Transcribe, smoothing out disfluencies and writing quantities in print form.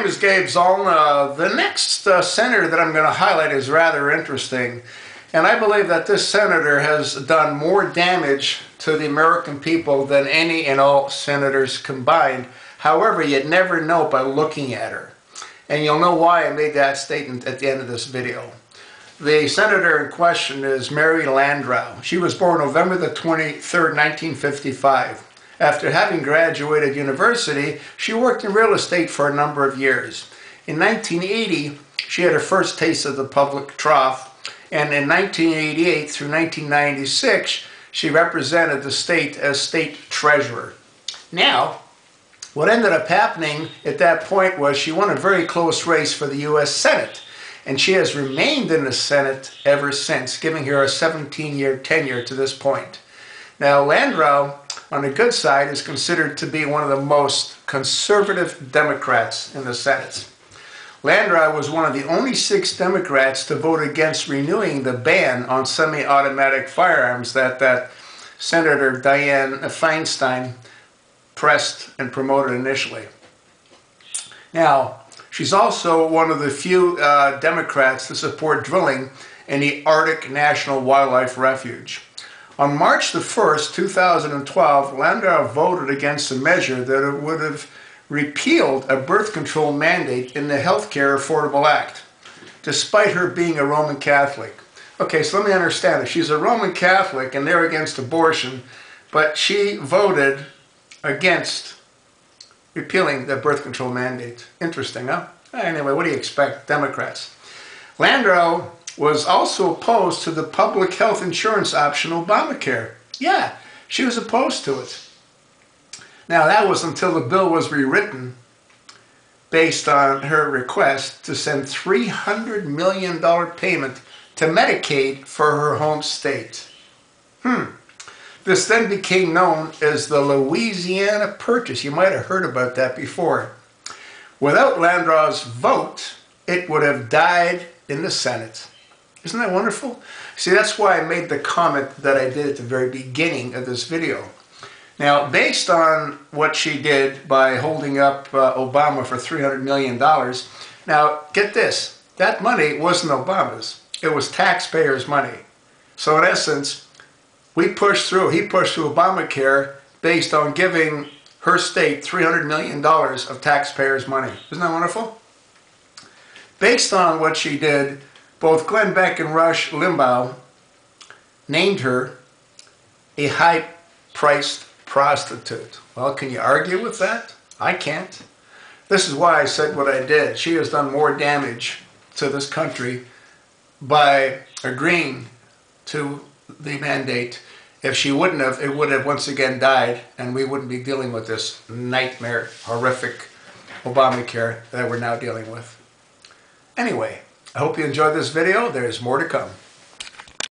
name is Gabe Zollner. The next senator that I'm going to highlight is rather interesting. And I believe that this senator has done more damage to the American people than any and all senators combined. However, you'd never know by looking at her. And you'll know why I made that statement at the end of this video. The senator in question is Mary Landrieu. She was born November the 23rd, 1955. After having graduated university, she worked in real estate for a number of years. In 1980, she had her first taste of the public trough, and in 1988 through 1996, she represented the state as state treasurer. Now, what ended up happening at that point was she won a very close race for the U.S. Senate, and she has remained in the Senate ever since, giving her a 17-year tenure to this point. Now, Landrieu, on the good side, is considered to be one of the most conservative Democrats in the Senate. Landrieu was one of the only 6 Democrats to vote against renewing the ban on semi-automatic firearms that Senator Dianne Feinstein pressed and promoted initially. Now, she's also one of the few Democrats to support drilling in the Arctic National Wildlife Refuge. On March the 1st, 2012, Landrieu voted against a measure that would have repealed a birth control mandate in the Healthcare Affordable Act, despite her being a Roman Catholic. Okay, so let me understand this. She's a Roman Catholic and they're against abortion, but she voted against repealing the birth control mandate. Interesting, huh? Anyway, what do you expect, Democrats? Landrieu was also opposed to the public health insurance option, Obamacare. Yeah, she was opposed to it. Now, that was until the bill was rewritten based on her request to send $300 million payment to Medicaid for her home state. This then became known as the Louisiana Purchase. You might have heard about that before. Without Landrieu's vote, it would have died in the Senate. Isn't that wonderful? See, that's why I made the comment that I did at the very beginning of this video. Now, based on what she did by holding up Obama for $300 million, now, get this, that money wasn't Obama's. It was taxpayers' money. So, in essence, he pushed through Obamacare based on giving her state $300 million of taxpayers' money. Isn't that wonderful? Based on what she did, both Glenn Beck and Rush Limbaugh named her a high-priced prostitute. Well, can you argue with that? I can't. This is why I said what I did. She has done more damage to this country by agreeing to the mandate. If she wouldn't have, it would have once again died, and we wouldn't be dealing with this nightmare, horrific Obamacare that we're now dealing with. Anyway, I hope you enjoyed this video. There's more to come.